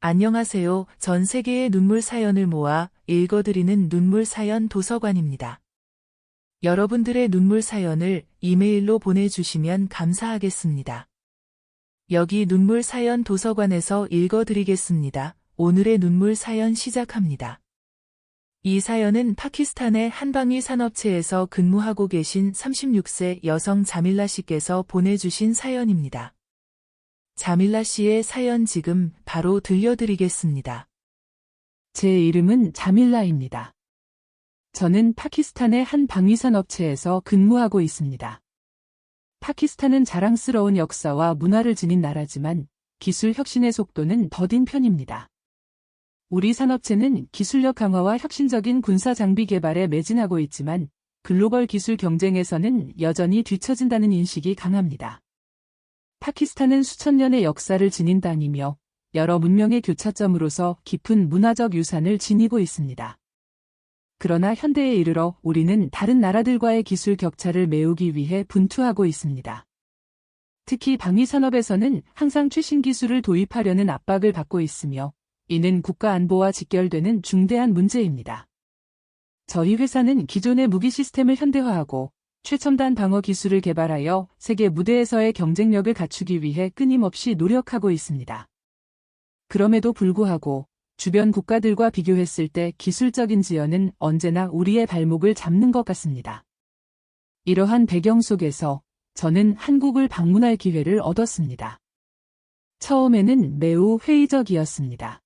안녕하세요. 전 세계의 눈물 사연을 모아 읽어드리는 눈물 사연 도서관입니다. 여러분들의 눈물 사연을 이메일로 보내주시면 감사하겠습니다. 여기 눈물 사연 도서관에서 읽어드리겠습니다. 오늘의 눈물 사연 시작합니다. 이 사연은 파키스탄의 한방위 산업체에서 근무하고 계신 36세 여성 자밀라 씨께서 보내주신 사연입니다. 자밀라 씨의 사연 지금 바로 들려드리겠습니다. 제 이름은 자밀라입니다. 저는 파키스탄의 한 방위산업체에서 근무하고 있습니다. 파키스탄은 자랑스러운 역사와 문화를 지닌 나라지만 기술 혁신의 속도는 더딘 편입니다. 우리 산업체는 기술력 강화와 혁신적인 군사 장비 개발에 매진하고 있지만 글로벌 기술 경쟁에서는 여전히 뒤처진다는 인식이 강합니다. 파키스탄은 수천 년의 역사를 지닌 땅이며 여러 문명의 교차점으로서 깊은 문화적 유산을 지니고 있습니다. 그러나 현대에 이르러 우리는 다른 나라들과의 기술 격차를 메우기 위해 분투하고 있습니다. 특히 방위산업에서는 항상 최신 기술을 도입하려는 압박을 받고 있으며 이는 국가 안보와 직결되는 중대한 문제입니다. 저희 회사는 기존의 무기 시스템을 현대화하고 최첨단 방어 기술을 개발하여 세계 무대에서의 경쟁력을 갖추기 위해 끊임없이 노력하고 있습니다. 그럼에도 불구하고 주변 국가들과 비교했을 때 기술적인 지연은 언제나 우리의 발목을 잡는 것 같습니다. 이러한 배경 속에서 저는 한국을 방문할 기회를 얻었습니다. 처음에는 매우 회의적이었습니다.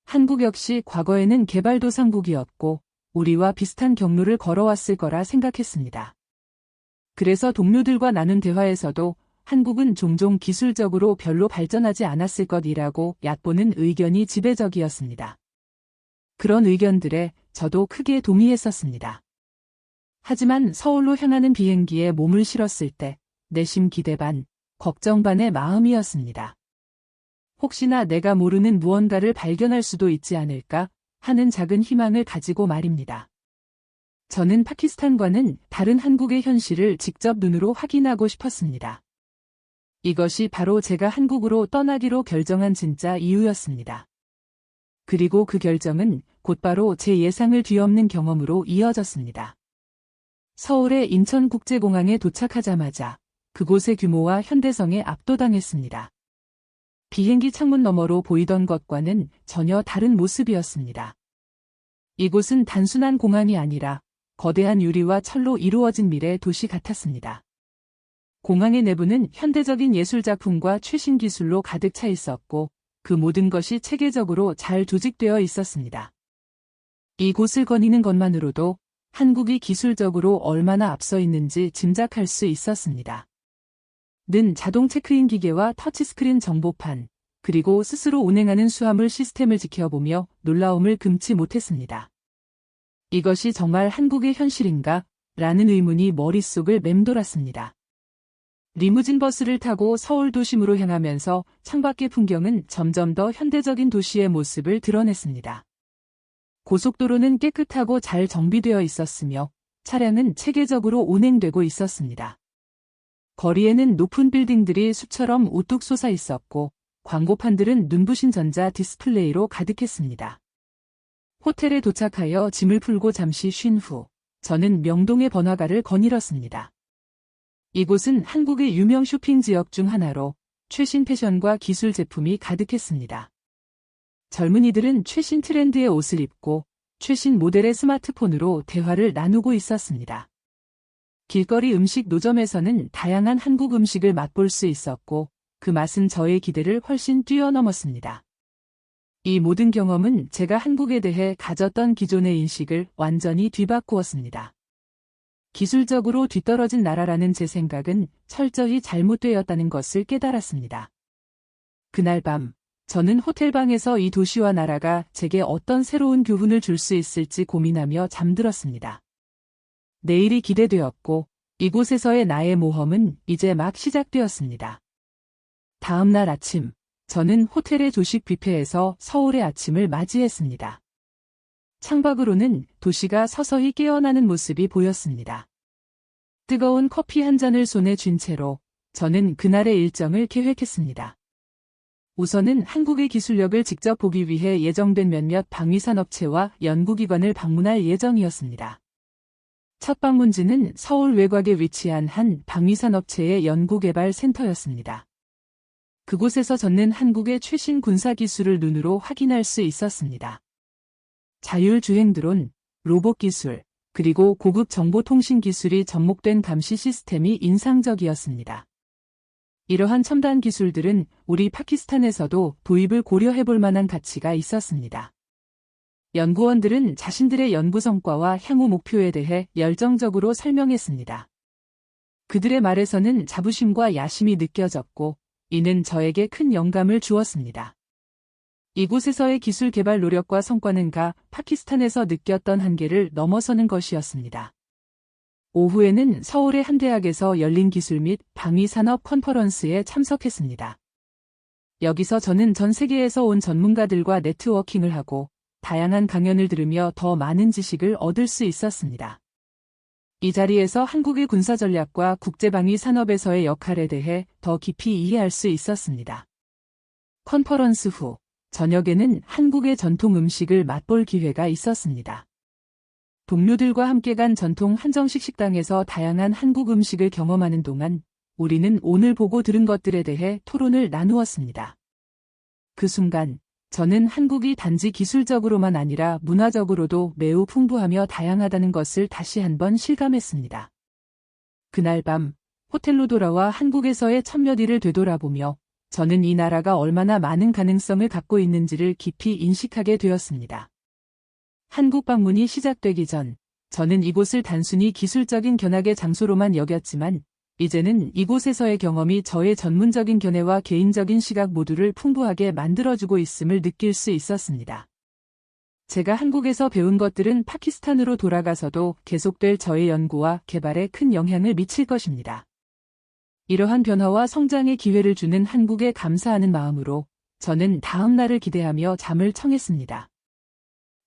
한국 역시 과거에는 개발도상국이었고 우리와 비슷한 경로를 걸어왔을 거라 생각했습니다. 그래서 동료들과 나눈 대화에서도 한국은 종종 기술적으로 별로 발전하지 않았을 것이라고 얕보는 의견이 지배적이었습니다. 그런 의견들에 저도 크게 동의했었습니다. 하지만 서울로 향하는 비행기에 몸을 실었을 때 내심 기대 반, 걱정 반의 마음이었습니다. 혹시나 내가 모르는 무언가를 발견할 수도 있지 않을까 하는 작은 희망을 가지고 말입니다. 저는 파키스탄과는 다른 한국의 현실을 직접 눈으로 확인하고 싶었습니다. 이것이 바로 제가 한국으로 떠나기로 결정한 진짜 이유였습니다. 그리고 그 결정은 곧바로 제 예상을 뒤엎는 경험으로 이어졌습니다. 서울의 인천국제공항에 도착하자마자 그곳의 규모와 현대성에 압도당했습니다. 비행기 창문 너머로 보이던 것과는 전혀 다른 모습이었습니다. 이곳은 단순한 공항이 아니라 거대한 유리와 철로 이루어진 미래 도시 같았습니다. 공항의 내부는 현대적인 예술작품과 최신 기술로 가득 차 있었고 그 모든 것이 체계적으로 잘 조직되어 있었습니다. 이곳을 거니는 것만으로도 한국이 기술적으로 얼마나 앞서 있는지 짐작할 수 있었습니다. 는 자동 체크인 기계와 터치스크린 정보판, 그리고 스스로 운행하는 수화물 시스템을 지켜보며 놀라움을 금치 못했습니다. 이것이 정말 한국의 현실인가? 라는 의문이 머릿속을 맴돌았습니다. 리무진 버스를 타고 서울 도심으로 향하면서 창밖의 풍경은 점점 더 현대적인 도시의 모습을 드러냈습니다. 고속도로는 깨끗하고 잘 정비되어 있었으며 차량은 체계적으로 운행되고 있었습니다. 거리에는 높은 빌딩들이 숲처럼 우뚝 솟아 있었고 광고판들은 눈부신 전자 디스플레이로 가득했습니다. 호텔에 도착하여 짐을 풀고 잠시 쉰 후 저는 명동의 번화가를 거닐었습니다. 이곳은 한국의 유명 쇼핑 지역 중 하나로 최신 패션과 기술 제품이 가득했습니다. 젊은이들은 최신 트렌드의 옷을 입고 최신 모델의 스마트폰으로 대화를 나누고 있었습니다. 길거리 음식 노점에서는 다양한 한국 음식을 맛볼 수 있었고 그 맛은 저의 기대를 훨씬 뛰어넘었습니다. 이 모든 경험은 제가 한국에 대해 가졌던 기존의 인식을 완전히 뒤바꾸었습니다. 기술적으로 뒤떨어진 나라라는 제 생각은 철저히 잘못되었다는 것을 깨달았습니다. 그날 밤, 저는 호텔방에서 이 도시와 나라가 제게 어떤 새로운 교훈을 줄 수 있을지 고민하며 잠들었습니다. 내일이 기대되었고 이곳에서의 나의 모험은 이제 막 시작되었습니다. 다음 날 아침, 저는 호텔의 조식 뷔페에서 서울의 아침을 맞이했습니다. 창밖으로는 도시가 서서히 깨어나는 모습이 보였습니다. 뜨거운 커피 한 잔을 손에 쥔 채로 저는 그날의 일정을 계획했습니다. 우선은 한국의 기술력을 직접 보기 위해 예정된 몇몇 방위산업체와 연구기관을 방문할 예정이었습니다. 첫 방문지는 서울 외곽에 위치한 한 방위산업체의 연구개발센터였습니다. 그곳에서 저는 한국의 최신 군사기술을 눈으로 확인할 수 있었습니다. 자율주행 드론, 로봇 기술, 그리고 고급 정보통신 기술이 접목된 감시 시스템이 인상적이었습니다. 이러한 첨단 기술들은 우리 파키스탄에서도 도입을 고려해볼 만한 가치가 있었습니다. 연구원들은 자신들의 연구 성과와 향후 목표에 대해 열정적으로 설명했습니다. 그들의 말에서는 자부심과 야심이 느껴졌고, 이는 저에게 큰 영감을 주었습니다. 이곳에서의 기술 개발 노력과 성과는 파키스탄에서 느꼈던 한계를 넘어서는 것이었습니다. 오후에는 서울의 한 대학에서 열린 기술 및 방위산업 컨퍼런스에 참석했습니다. 여기서 저는 전 세계에서 온 전문가들과 네트워킹을 하고 다양한 강연을 들으며 더 많은 지식을 얻을 수 있었습니다. 이 자리에서 한국의 군사 전략과 국제방위 산업에서의 역할에 대해 더 깊이 이해할 수 있었습니다. 컨퍼런스 후 저녁에는 한국의 전통 음식을 맛볼 기회가 있었습니다. 동료들과 함께 간 전통 한정식 식당에서 다양한 한국 음식을 경험하는 동안 우리는 오늘 보고 들은 것들에 대해 토론을 나누었습니다. 그 순간 저는 한국이 단지 기술적으로만 아니라 문화적으로도 매우 풍부하며 다양하다는 것을 다시 한번 실감했습니다. 그날 밤 호텔로 돌아와 한국에서의 첫몇일을 되돌아보며 저는 이 나라가 얼마나 많은 가능성을 갖고 있는지를 깊이 인식하게 되었습니다. 한국 방문이 시작되기 전 저는 이곳을 단순히 기술적인 견학의 장소로만 여겼지만 이제는 이곳에서의 경험이 저의 전문적인 견해와 개인적인 시각 모두를 풍부하게 만들어주고 있음을 느낄 수 있었습니다. 제가 한국에서 배운 것들은 파키스탄으로 돌아가서도 계속될 저의 연구와 개발에 큰 영향을 미칠 것입니다. 이러한 변화와 성장의 기회를 주는 한국에 감사하는 마음으로 저는 다음 날을 기대하며 잠을 청했습니다.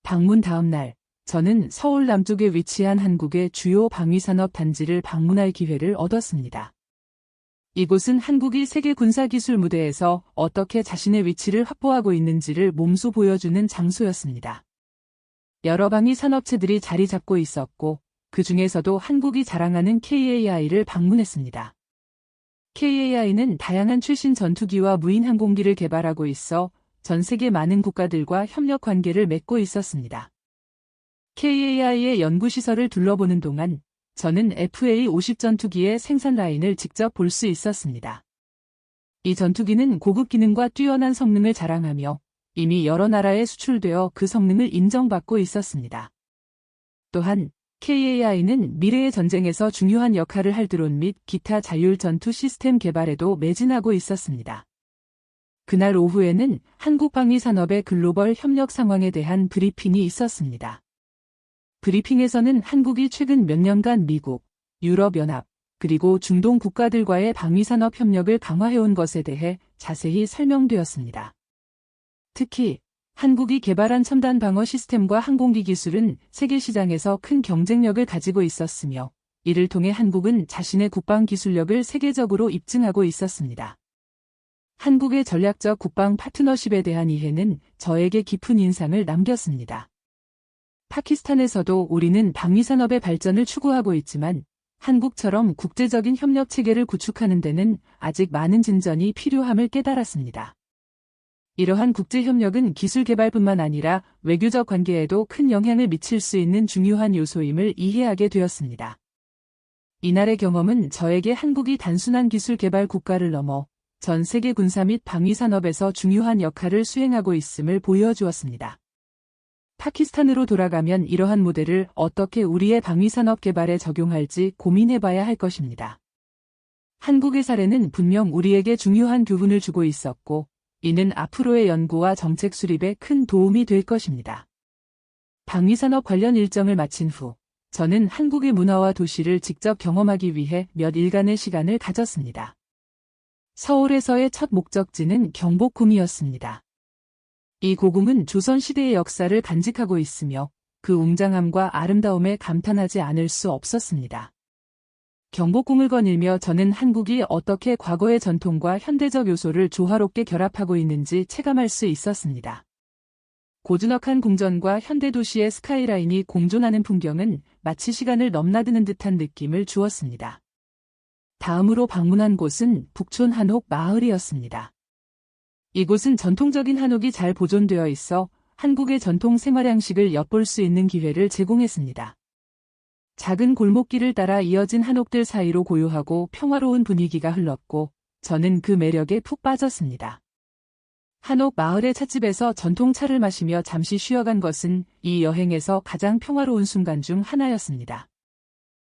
방문 다음 날, 저는 서울 남쪽에 위치한 한국의 주요 방위산업 단지를 방문할 기회를 얻었습니다. 이곳은 한국이 세계 군사기술 무대에서 어떻게 자신의 위치를 확보하고 있는지를 몸소 보여주는 장소였습니다. 여러 방위산업체들이 자리 잡고 있었고, 그 중에서도 한국이 자랑하는 KAI를 방문했습니다. KAI는 다양한 최신 전투기와 무인 항공기를 개발하고 있어 전 세계 많은 국가들과 협력 관계를 맺고 있었습니다. KAI의 연구시설을 둘러보는 동안 저는 FA-50 전투기의 생산 라인을 직접 볼 수 있었습니다. 이 전투기는 고급 기능과 뛰어난 성능을 자랑하며 이미 여러 나라에 수출되어 그 성능을 인정받고 있었습니다. 또한 KAI는 미래의 전쟁에서 중요한 역할을 할 드론 및 기타 자율 전투 시스템 개발에도 매진하고 있었습니다. 그날 오후에는 한국 방위산업의 글로벌 협력 상황에 대한 브리핑이 있었습니다. 브리핑에서는 한국이 최근 몇 년간 미국, 유럽연합, 그리고 중동 국가들과의 방위산업 협력을 강화해온 것에 대해 자세히 설명되었습니다. 특히 한국이 개발한 첨단 방어 시스템과 항공기 기술은 세계 시장에서 큰 경쟁력을 가지고 있었으며 이를 통해 한국은 자신의 국방 기술력을 세계적으로 입증하고 있었습니다. 한국의 전략적 국방 파트너십에 대한 이해는 저에게 깊은 인상을 남겼습니다. 파키스탄에서도 우리는 방위산업의 발전을 추구하고 있지만 한국처럼 국제적인 협력 체계를 구축하는 데는 아직 많은 진전이 필요함을 깨달았습니다. 이러한 국제협력은 기술 개발뿐만 아니라 외교적 관계에도 큰 영향을 미칠 수 있는 중요한 요소임을 이해하게 되었습니다. 이날의 경험은 저에게 한국이 단순한 기술 개발 국가를 넘어 전 세계 군사 및 방위산업에서 중요한 역할을 수행하고 있음을 보여주었습니다. 파키스탄으로 돌아가면 이러한 모델을 어떻게 우리의 방위산업 개발에 적용할지 고민해봐야 할 것입니다. 한국의 사례는 분명 우리에게 중요한 교훈을 주고 있었고 이는 앞으로의 연구와 정책 수립에 큰 도움이 될 것입니다. 방위산업 관련 일정을 마친 후 저는 한국의 문화와 도시를 직접 경험하기 위해 몇 일간의 시간을 가졌습니다. 서울에서의 첫 목적지는 경복궁이었습니다. 이 고궁은 조선시대의 역사를 간직하고 있으며 그 웅장함과 아름다움에 감탄하지 않을 수 없었습니다. 경복궁을 거닐며 저는 한국이 어떻게 과거의 전통과 현대적 요소를 조화롭게 결합하고 있는지 체감할 수 있었습니다. 고즈넉한 궁전과 현대 도시의 스카이라인이 공존하는 풍경은 마치 시간을 넘나드는 듯한 느낌을 주었습니다. 다음으로 방문한 곳은 북촌 한옥 마을이었습니다. 이곳은 전통적인 한옥이 잘 보존되어 있어 한국의 전통 생활 양식을 엿볼 수 있는 기회를 제공했습니다. 작은 골목길을 따라 이어진 한옥들 사이로 고요하고 평화로운 분위기가 흘렀고 저는 그 매력에 푹 빠졌습니다. 한옥 마을의 찻집에서 전통차를 마시며 잠시 쉬어간 것은 이 여행에서 가장 평화로운 순간 중 하나였습니다.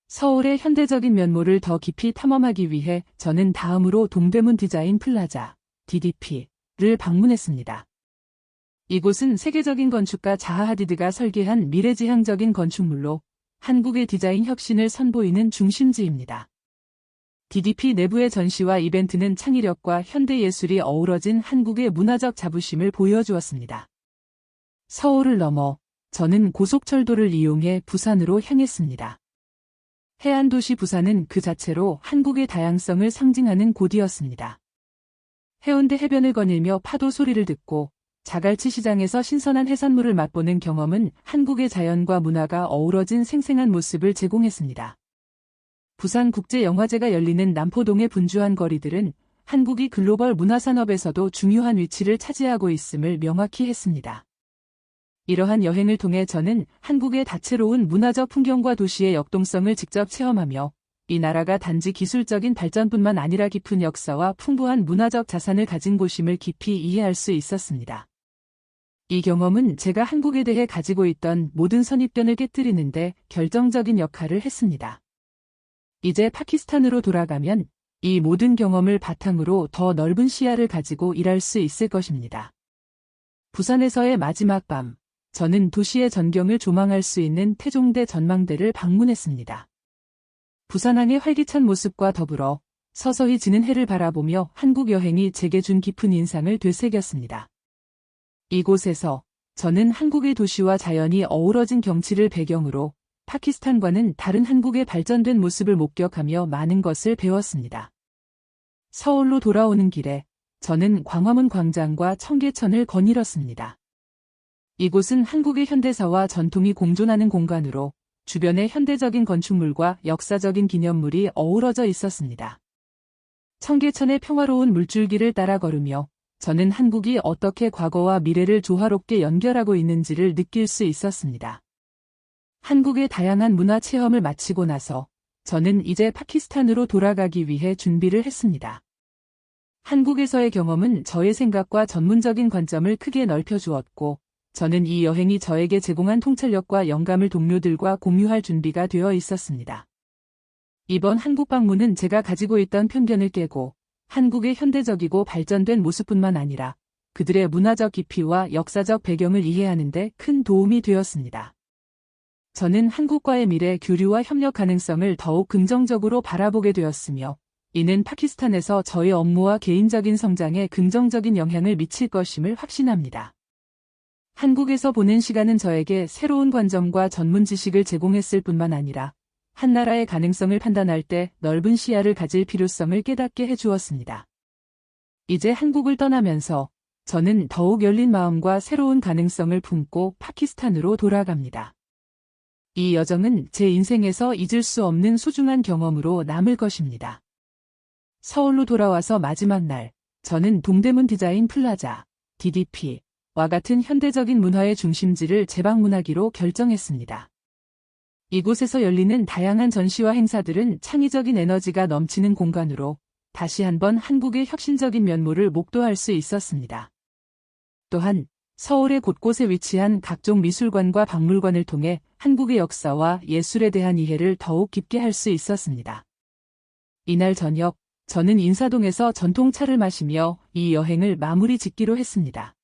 서울의 현대적인 면모를 더 깊이 탐험하기 위해 저는 다음으로 동대문 디자인 플라자, DDP를 방문했습니다. 이곳은 세계적인 건축가 자하 하디드가 설계한 미래지향적인 건축물로 한국의 디자인 혁신을 선보이는 중심지입니다. DDP 내부의 전시와 이벤트는 창의력과 현대예술이 어우러진 한국의 문화적 자부심을 보여주었습니다. 서울을 넘어 저는 고속철도를 이용해 부산으로 향했습니다. 해안도시 부산은 그 자체로 한국의 다양성을 상징하는 곳이었습니다. 해운대 해변을 거닐며 파도 소리를 듣고 자갈치 시장에서 신선한 해산물을 맛보는 경험은 한국의 자연과 문화가 어우러진 생생한 모습을 제공했습니다. 부산국제영화제가 열리는 남포동의 분주한 거리들은 한국이 글로벌 문화산업에서도 중요한 위치를 차지하고 있음을 명확히 했습니다. 이러한 여행을 통해 저는 한국의 다채로운 문화적 풍경과 도시의 역동성을 직접 체험하며 이 나라가 단지 기술적인 발전뿐만 아니라 깊은 역사와 풍부한 문화적 자산을 가진 곳임을 깊이 이해할 수 있었습니다. 이 경험은 제가 한국에 대해 가지고 있던 모든 선입견을 깨뜨리는데 결정적인 역할을 했습니다. 이제 파키스탄으로 돌아가면 이 모든 경험을 바탕으로 더 넓은 시야를 가지고 일할 수 있을 것입니다. 부산에서의 마지막 밤, 저는 도시의 전경을 조망할 수 있는 태종대 전망대를 방문했습니다. 부산항의 활기찬 모습과 더불어 서서히 지는 해를 바라보며 한국 여행이 제게 준 깊은 인상을 되새겼습니다. 이곳에서 저는 한국의 도시와 자연이 어우러진 경치를 배경으로 파키스탄과는 다른 한국의 발전된 모습을 목격하며 많은 것을 배웠습니다. 서울로 돌아오는 길에 저는 광화문 광장과 청계천을 거닐었습니다. 이곳은 한국의 현대사와 전통이 공존하는 공간으로 주변에 현대적인 건축물과 역사적인 기념물이 어우러져 있었습니다. 청계천의 평화로운 물줄기를 따라 걸으며 저는 한국이 어떻게 과거와 미래를 조화롭게 연결하고 있는지를 느낄 수 있었습니다. 한국의 다양한 문화 체험을 마치고 나서 저는 이제 파키스탄으로 돌아가기 위해 준비를 했습니다. 한국에서의 경험은 저의 생각과 전문적인 관점을 크게 넓혀주었고 저는 이 여행이 저에게 제공한 통찰력과 영감을 동료들과 공유할 준비가 되어 있었습니다. 이번 한국 방문은 제가 가지고 있던 편견을 깨고 한국의 현대적이고 발전된 모습뿐만 아니라 그들의 문화적 깊이와 역사적 배경을 이해하는 데 큰 도움이 되었습니다. 저는 한국과의 미래 교류와 협력 가능성을 더욱 긍정적으로 바라보게 되었으며 이는 파키스탄에서 저의 업무와 개인적인 성장에 긍정적인 영향을 미칠 것임을 확신합니다. 한국에서 보낸 시간은 저에게 새로운 관점과 전문 지식을 제공했을 뿐만 아니라 한 나라의 가능성을 판단할 때 넓은 시야를 가질 필요성을 깨닫게 해주었습니다. 이제 한국을 떠나면서 저는 더욱 열린 마음과 새로운 가능성을 품고 파키스탄으로 돌아갑니다. 이 여정은 제 인생에서 잊을 수 없는 소중한 경험으로 남을 것입니다. 서울로 돌아와서 마지막 날, 저는 동대문 디자인 플라자, DDP와 같은 현대적인 문화의 중심지를 재방문하기로 결정했습니다. 이곳에서 열리는 다양한 전시와 행사들은 창의적인 에너지가 넘치는 공간으로 다시 한번 한국의 혁신적인 면모를 목도할 수 있었습니다. 또한 서울의 곳곳에 위치한 각종 미술관과 박물관을 통해 한국의 역사와 예술에 대한 이해를 더욱 깊게 할 수 있었습니다. 이날 저녁, 저는 인사동에서 전통차를 마시며 이 여행을 마무리 짓기로 했습니다.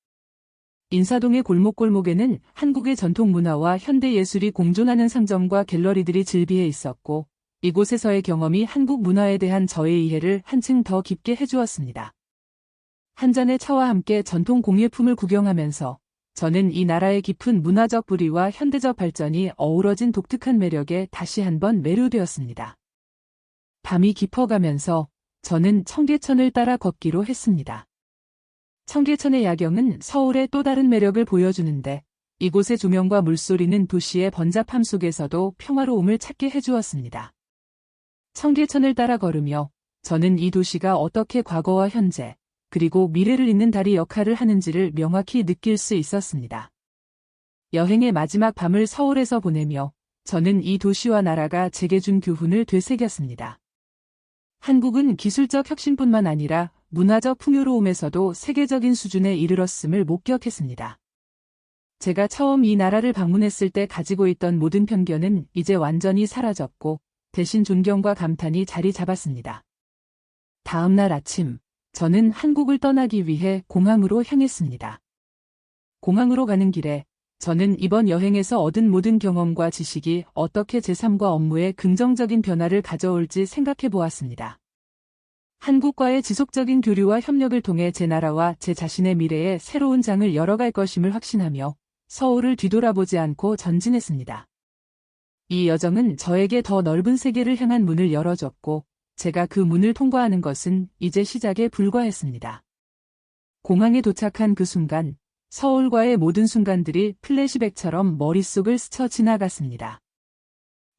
인사동의 골목골목에는 한국의 전통 문화와 현대 예술이 공존하는 상점과 갤러리들이 즐비해 있었고 이곳에서의 경험이 한국 문화에 대한 저의 이해를 한층 더 깊게 해주었습니다. 한 잔의 차와 함께 전통 공예품을 구경하면서 저는 이 나라의 깊은 문화적 뿌리와 현대적 발전이 어우러진 독특한 매력에 다시 한번 매료되었습니다. 밤이 깊어가면서 저는 청계천을 따라 걷기로 했습니다. 청계천의 야경은 서울의 또 다른 매력을 보여주는데 이곳의 조명과 물소리는 도시의 번잡함 속에서도 평화로움을 찾게 해주었습니다. 청계천을 따라 걸으며 저는 이 도시가 어떻게 과거와 현재, 그리고 미래를 잇는 다리 역할을 하는지를 명확히 느낄 수 있었습니다. 여행의 마지막 밤을 서울에서 보내며 저는 이 도시와 나라가 제게 준 교훈을 되새겼습니다. 한국은 기술적 혁신뿐만 아니라 문화적 풍요로움에서도 세계적인 수준에 이르렀음을 목격했습니다. 제가 처음 이 나라를 방문했을 때 가지고 있던 모든 편견은 이제 완전히 사라졌고 대신 존경과 감탄이 자리 잡았습니다. 다음 날 아침, 저는 한국을 떠나기 위해 공항으로 향했습니다. 공항으로 가는 길에 저는 이번 여행에서 얻은 모든 경험과 지식이 어떻게 제 삶과 업무에 긍정적인 변화를 가져올지 생각해 보았습니다. 한국과의 지속적인 교류와 협력을 통해 제 나라와 제 자신의 미래에 새로운 장을 열어갈 것임을 확신하며 서울을 뒤돌아보지 않고 전진했습니다. 이 여정은 저에게 더 넓은 세계를 향한 문을 열어줬고 제가 그 문을 통과하는 것은 이제 시작에 불과했습니다. 공항에 도착한 그 순간 서울과의 모든 순간들이 플래시백처럼 머릿속을 스쳐 지나갔습니다.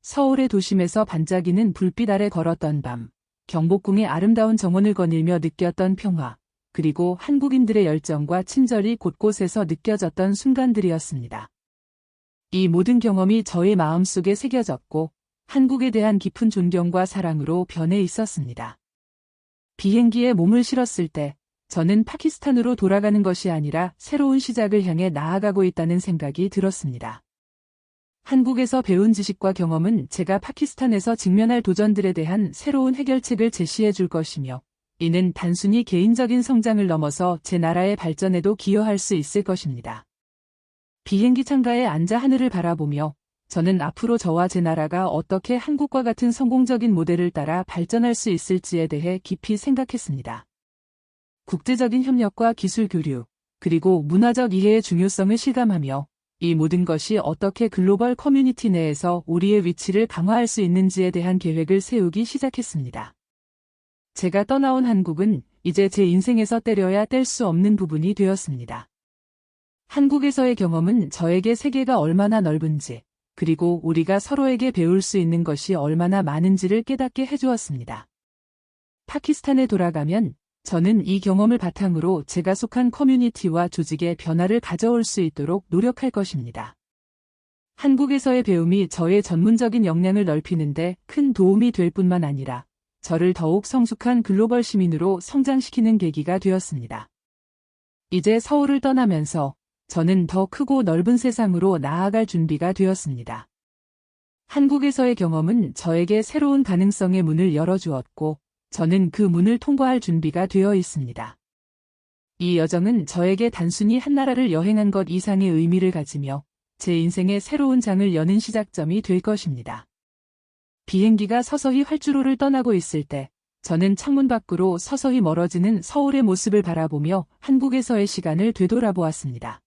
서울의 도심에서 반짝이는 불빛 아래 걸었던 밤, 경복궁의 아름다운 정원을 거닐며 느꼈던 평화, 그리고 한국인들의 열정과 친절이 곳곳에서 느껴졌던 순간들이었습니다. 이 모든 경험이 저의 마음속에 새겨졌고 한국에 대한 깊은 존경과 사랑으로 변해 있었습니다. 비행기에 몸을 실었을 때 저는 파키스탄으로 돌아가는 것이 아니라 새로운 시작을 향해 나아가고 있다는 생각이 들었습니다. 한국에서 배운 지식과 경험은 제가 파키스탄에서 직면할 도전들에 대한 새로운 해결책을 제시해 줄 것이며 이는 단순히 개인적인 성장을 넘어서 제 나라의 발전에도 기여할 수 있을 것입니다. 비행기 창가에 앉아 하늘을 바라보며 저는 앞으로 저와 제 나라가 어떻게 한국과 같은 성공적인 모델을 따라 발전할 수 있을지에 대해 깊이 생각했습니다. 국제적인 협력과 기술 교류, 그리고 문화적 이해의 중요성을 실감하며 이 모든 것이 어떻게 글로벌 커뮤니티 내에서 우리의 위치를 강화할 수 있는지에 대한 계획을 세우기 시작했습니다. 제가 떠나온 한국은 이제 제 인생에서 떼려야 뗄 수 없는 부분이 되었습니다. 한국에서의 경험은 저에게 세계가 얼마나 넓은지, 그리고 우리가 서로에게 배울 수 있는 것이 얼마나 많은지를 깨닫게 해주었습니다. 파키스탄에 돌아가면 저는 이 경험을 바탕으로 제가 속한 커뮤니티와 조직에 변화를 가져올 수 있도록 노력할 것입니다. 한국에서의 배움이 저의 전문적인 역량을 넓히는데 큰 도움이 될 뿐만 아니라 저를 더욱 성숙한 글로벌 시민으로 성장시키는 계기가 되었습니다. 이제 서울을 떠나면서 저는 더 크고 넓은 세상으로 나아갈 준비가 되었습니다. 한국에서의 경험은 저에게 새로운 가능성의 문을 열어주었고 저는 그 문을 통과할 준비가 되어 있습니다. 이 여정은 저에게 단순히 한 나라를 여행한 것 이상의 의미를 가지며 제 인생의 새로운 장을 여는 시작점이 될 것입니다. 비행기가 서서히 활주로를 떠나고 있을 때 저는 창문 밖으로 서서히 멀어지는 서울의 모습을 바라보며 한국에서의 시간을 되돌아보았습니다.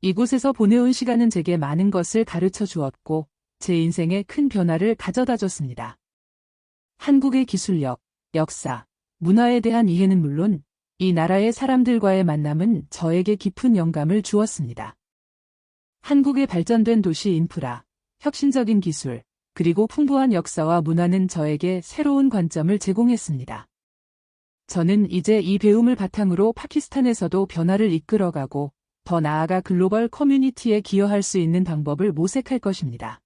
이곳에서 보내온 시간은 제게 많은 것을 가르쳐 주었고 제 인생에 큰 변화를 가져다 줬습니다. 한국의 기술력, 역사, 문화에 대한 이해는 물론 이 나라의 사람들과의 만남은 저에게 깊은 영감을 주었습니다. 한국의 발전된 도시 인프라, 혁신적인 기술, 그리고 풍부한 역사와 문화는 저에게 새로운 관점을 제공했습니다. 저는 이제 이 배움을 바탕으로 파키스탄에서도 변화를 이끌어가고 더 나아가 글로벌 커뮤니티에 기여할 수 있는 방법을 모색할 것입니다.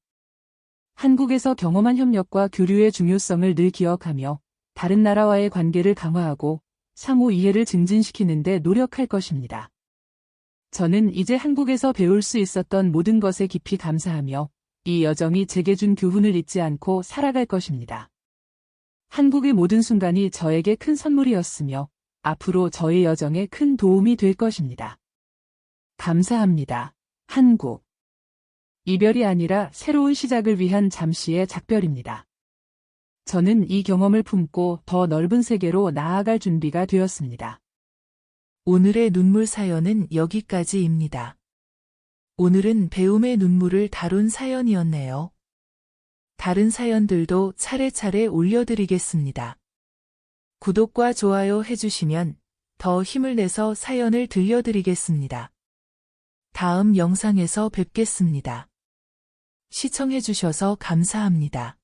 한국에서 경험한 협력과 교류의 중요성을 늘 기억하며 다른 나라와의 관계를 강화하고 상호 이해를 증진시키는 데 노력할 것입니다. 저는 이제 한국에서 배울 수 있었던 모든 것에 깊이 감사하며 이 여정이 제게 준 교훈을 잊지 않고 살아갈 것입니다. 한국의 모든 순간이 저에게 큰 선물이었으며 앞으로 저의 여정에 큰 도움이 될 것입니다. 감사합니다. 한국. 이별이 아니라 새로운 시작을 위한 잠시의 작별입니다. 저는 이 경험을 품고 더 넓은 세계로 나아갈 준비가 되었습니다. 오늘의 눈물 사연은 여기까지입니다. 오늘은 배움의 눈물을 다룬 사연이었네요. 다른 사연들도 차례차례 올려드리겠습니다. 구독과 좋아요 해주시면 더 힘을 내서 사연을 들려드리겠습니다. 다음 영상에서 뵙겠습니다. 시청해주셔서 감사합니다.